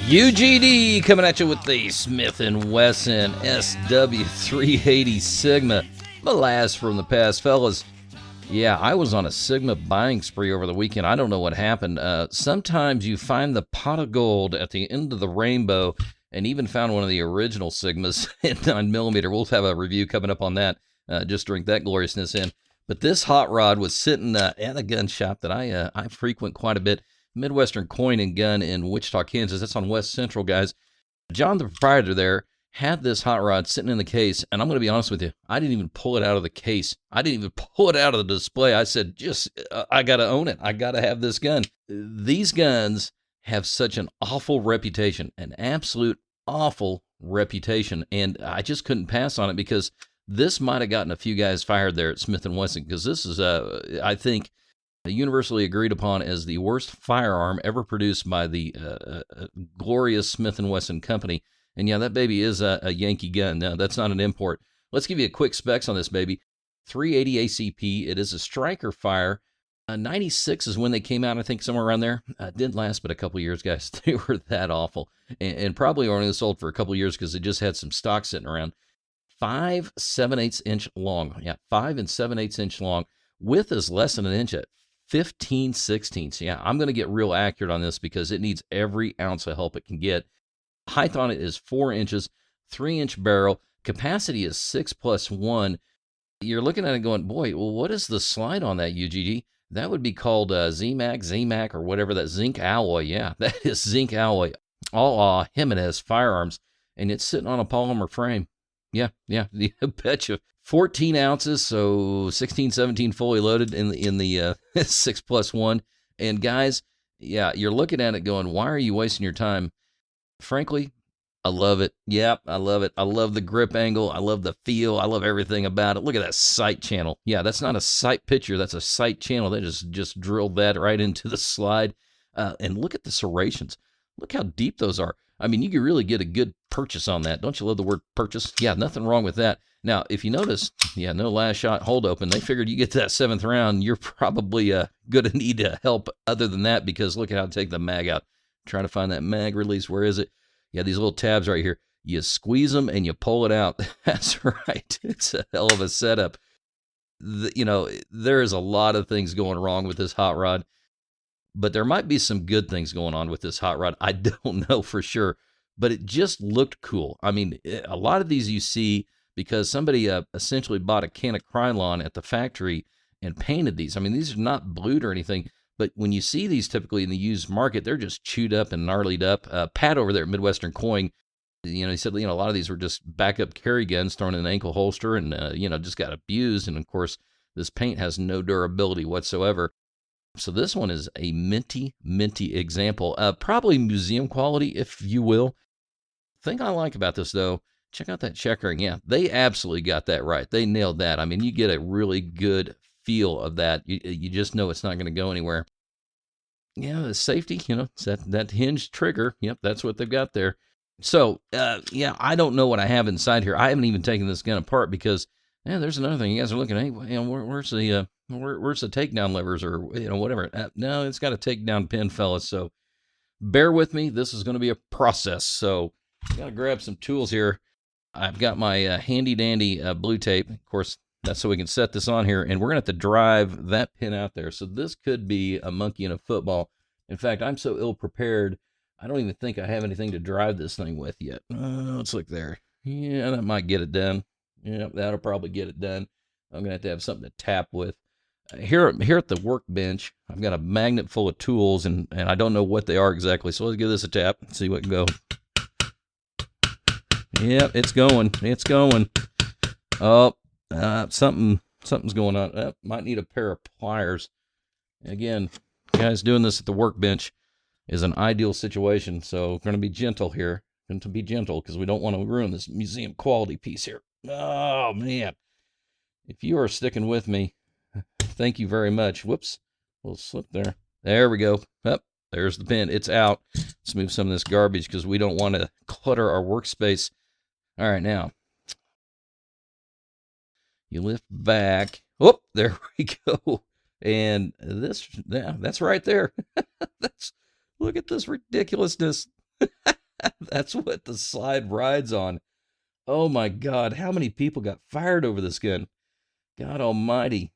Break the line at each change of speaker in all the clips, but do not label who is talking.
UGD coming at you with the Smith & Wesson SW380 Sigma. Blast from the past, fellas. Yeah, I was on a Sigma buying spree over the weekend. I don't know what happened. Sometimes you find the pot of gold at the end of the rainbow, and even found one of the original Sigmas at 9mm. We'll have a review coming up on that. Just drink that gloriousness in. But this hot rod was sitting at a gun shop that I frequent quite a bit. Midwestern Coin and Gun in Wichita, Kansas. That's on West Central, guys. John, the proprietor there, had this hot rod sitting in the case, and I'm going to be honest with you, I didn't even pull it out of the case. I didn't even pull it out of the display. I said, I got to own it. I got to have this gun. These guns have such an awful reputation, an absolute awful reputation, and I just couldn't pass on it because this might have gotten a few guys fired there at Smith & Wesson, because this is, I think, universally agreed upon as the worst firearm ever produced by the glorious Smith & Wesson company. And yeah, that baby is a Yankee gun. No, that's not an import. Let's give you a quick specs on this baby. 380 ACP. It is a striker fire. 96 is when they came out, I think, somewhere around there. Didn't last but a couple years, guys. They were that awful. And probably only sold for a couple years because they just had some stock sitting around. 5 7/8 inch long. Yeah, 5 7/8 inch long. Width is less than an inch at 15/16. Yeah, I'm going to get real accurate on this because it needs every ounce of help it can get. Height on it is 4 inches, 3-inch barrel. Capacity is 6+1. You're looking at it going, boy, well, what is the slide on that, UGD? That would be called ZMAC, or whatever, that zinc alloy. Yeah, that is zinc alloy. All Jimenez firearms. And it's sitting on a polymer frame. Yeah, I bet you. 14 ounces, so 16, 17 fully loaded in the 6+1. And guys, yeah, you're looking at it going, why are you wasting your time? Frankly, I love it. Yep, I love it. I love the grip angle. I love the feel. I love everything about it. Look at that sight channel. Yeah, that's not a sight picture. That's a sight channel. They just drilled that right into the slide. And look at the serrations. Look how deep those are. I mean, you could really get a good purchase on that. Don't you love the word purchase? Yeah, nothing wrong with that. Now, if you notice, yeah, no last shot hold open. They figured you get to that 7th round, you're probably going to need help other than that, because look at how to take the mag out. Trying to find that mag release. Where is it? Yeah, these little tabs right here. You squeeze them and you pull it out. That's right. It's a hell of a setup. There is a lot of things going wrong with this hot rod, but there might be some good things going on with this hot rod. I don't know for sure, but it just looked cool. I mean, a lot of these you see because somebody essentially bought a can of Krylon at the factory and painted these. I mean, these are not blued or anything, but when you see these typically in the used market, they're just chewed up and gnarlied up. Pat over there at Midwestern Coin, he said, a lot of these were just backup carry guns thrown in an ankle holster and, just got abused. And of course, this paint has no durability whatsoever. So this one is a minty example. Probably museum quality, if you will. Thing I like about this, though, check out that checkering. Yeah, they absolutely got that right. They nailed that. I mean, you get a really good feel of that. You just know it's not going to go anywhere. Yeah, the safety, it's that hinge trigger. Yep, that's what they've got there. So, I don't know what I have inside here. I haven't even taken this gun apart because, there's another thing. You guys are looking at, where's the takedown levers or, whatever. No, it's got a takedown pin, fellas. So bear with me. This is going to be a process. So got to grab some tools here. I've got my handy dandy blue tape. Of course, that's so we can set this on here, and we're going to have to drive that pin out there. So this could be a monkey in a football. In fact, I'm so ill prepared, I don't even think I have anything to drive this thing with yet. Let's look there. Yeah, that might get it done. Yeah, that'll probably get it done. I'm going to have something to tap with. Here at the workbench, I've got a magnet full of tools, and I don't know what they are exactly. So let's give this a tap and see what can go. Yeah, it's going. It's going. Oh, something's going on. Might need a pair of pliers. Again, guys, doing this at the workbench is an ideal situation. So we're going to be gentle here. Going to be gentle because we don't want to ruin this museum quality piece here. Oh, man. If you are sticking with me, thank you very much. Whoops. We'll slip there. There we go. Up. There's the pin. It's out. Let's move some of this garbage because we don't want to clutter our workspace. All right, now. You lift back. Whoop. There we go. And that's right there. Look at this ridiculousness. That's what the slide rides on. Oh my God, how many people got fired over this gun? God almighty.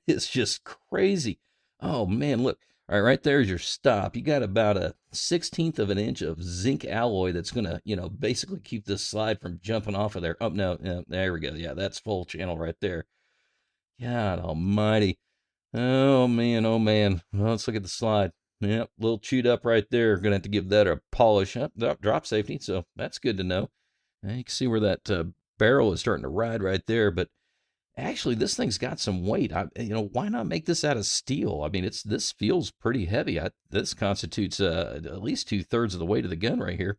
It's just crazy. Oh man, look. All right, right there's your stop. You got about a 1/16 of an inch of zinc alloy that's going to, basically keep this slide from jumping off of there. Oh, no, there we go. Yeah, that's full channel right there. God almighty. Oh man, oh man. Well, let's look at the slide. Yep, a little chewed up right there. Gonna have to give that a polish up. Drop safety, so that's good to know. You can see where that barrel is starting to ride right there. But actually, this thing's got some weight. Why not make this out of steel? I mean, this feels pretty heavy. This constitutes at least 2/3 of the weight of the gun right here.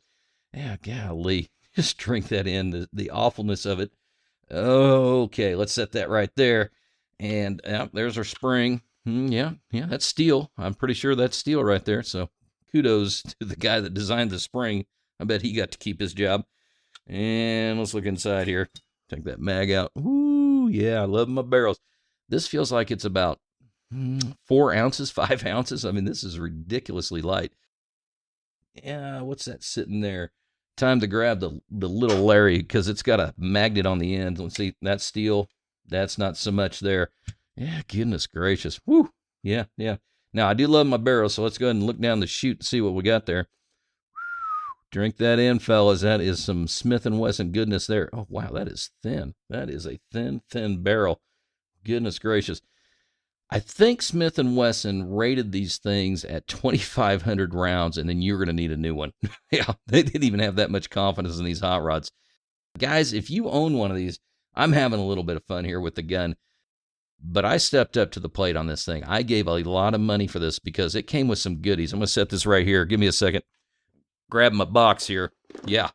Yeah, golly, just drink that in. The awfulness of it. Okay, let's set that right there. And there's our spring. Yeah, that's steel. I'm pretty sure that's steel right there. So kudos to the guy that designed the spring. I bet he got to keep his job. And let's look inside here. Take that mag out. Ooh, yeah, I love my barrels. This feels like it's about 4 ounces, 5 ounces. I mean, this is ridiculously light. Yeah, what's that sitting there? Time to grab the little Larry because it's got a magnet on the end. Let's see, that's steel. That's not so much there. Yeah, goodness gracious. Woo. Yeah. Now, I do love my barrel, so let's go ahead and look down the chute and see what we got there. Drink that in, fellas. That is some Smith & Wesson goodness there. Oh, wow, that is thin. That is a thin barrel. Goodness gracious. I think Smith & Wesson rated these things at 2,500 rounds, and then you're going to need a new one. Yeah, they didn't even have that much confidence in these hot rods. Guys, if you own one of these, I'm having a little bit of fun here with the gun, but I stepped up to the plate on this thing. I gave a lot of money for this because it came with some goodies. I'm going to set this right here. Give me a second. Grab my box here. Yeah,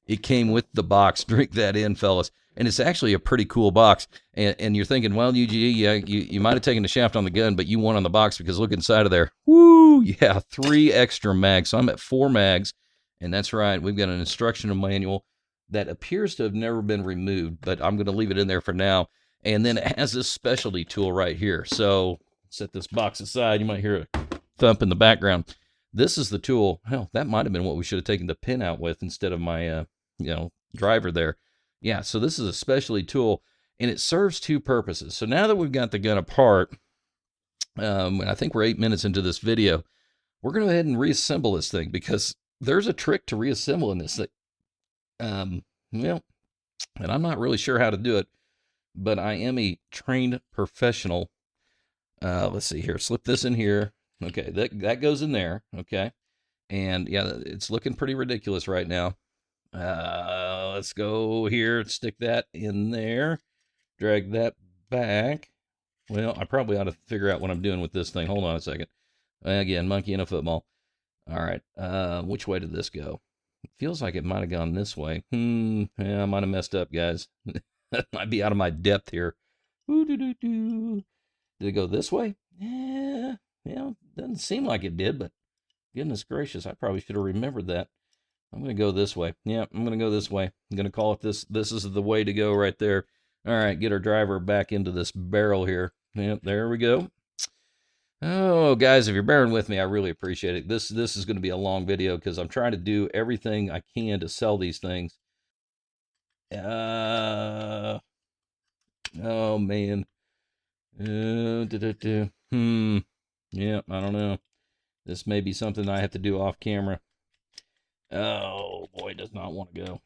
it came with the box. Drink that in, fellas. And it's actually a pretty cool box. And you're thinking, well, UGE, yeah, you might have taken the shaft on the gun, but you won on the box because look inside of there. Woo, yeah, 3 extra mags. So I'm at 4 mags. And that's right, we've got an instructional manual that appears to have never been removed, but I'm going to leave it in there for now. And then it has this specialty tool right here. So set this box aside. You might hear a thump in the background. This is the tool. Hell, that might have been what we should have taken the pin out with instead of my, driver there. Yeah, so this is a specialty tool, and it serves 2 purposes. So now that we've got the gun apart, and I think we're 8 minutes into this video, we're going to go ahead and reassemble this thing because there's a trick to reassembling this thing. And I'm not really sure how to do it, but I am a trained professional. Let's see here. Slip this in here. Okay, that goes in there. Okay, and yeah, it's looking pretty ridiculous right now. Let's go here. Stick that in there. Drag that back. Well, I probably ought to figure out what I'm doing with this thing. Hold on a second. Again, monkey in a football. All right. Which way did this go? It feels like it might have gone this way. Yeah, I might have messed up, guys. That might be out of my depth here. Did it go this way? Yeah, doesn't seem like it did, but goodness gracious, I probably should have remembered that. I'm going to go this way. Yeah, I'm going to go this way. I'm going to call it this. This is the way to go right there. All right, get our driver back into this barrel here. Yep, there we go. Oh, guys, if you're bearing with me, I really appreciate it. This is going to be a long video because I'm trying to do everything I can to sell these things. Oh, man. Yeah, I don't know. This may be something I have to do off camera. Oh, boy, does not want to go.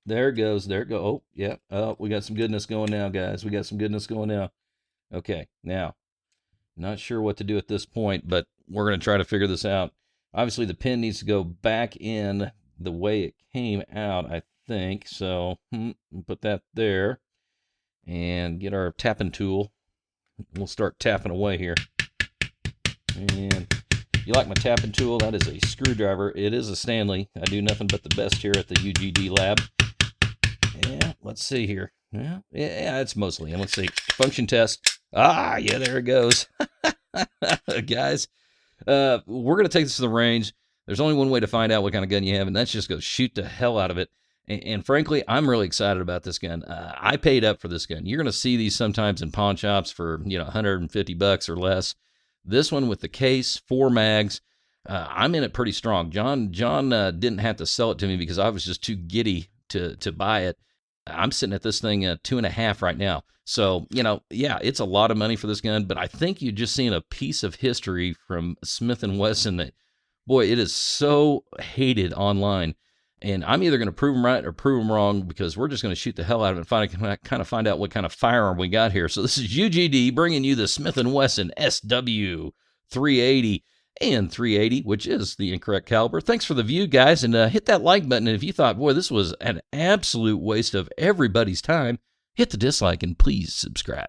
There it goes. There it goes. Oh, yeah. Oh, we got some goodness going now, guys. We got some goodness going now. Okay, now, not sure what to do at this point, but we're going to try to figure this out. Obviously, the pin needs to go back in the way it came out, I think. So, put that there and get our tapping tool. We'll start tapping away here. And you like my tapping tool? That is a screwdriver. It is a Stanley. I do nothing but the best here at the UGD lab. Yeah, let's see here. Yeah, it's mostly. And let's see. Function test. Ah, yeah, there it goes. Guys, we're going to take this to the range. There's only one way to find out what kind of gun you have, and that's just go shoot the hell out of it. And frankly, I'm really excited about this gun. I paid up for this gun. You're going to see these sometimes in pawn shops for, $150 or less. This one with the case, 4 mags. I'm in it pretty strong. John didn't have to sell it to me because I was just too giddy to buy it. I'm sitting at this thing at 2.5 right now. So, yeah, it's a lot of money for this gun, but I think you're just seeing a piece of history from Smith & Wesson that, boy, it is so hated online. And I'm either going to prove them right or prove them wrong, because we're just going to shoot the hell out of it and find out what kind of firearm we got here. So this is UGD bringing you the Smith & Wesson SW380 and 380, which is the incorrect caliber. Thanks for the view, guys, and hit that like button. And if you thought, boy, this was an absolute waste of everybody's time, hit the dislike and please subscribe.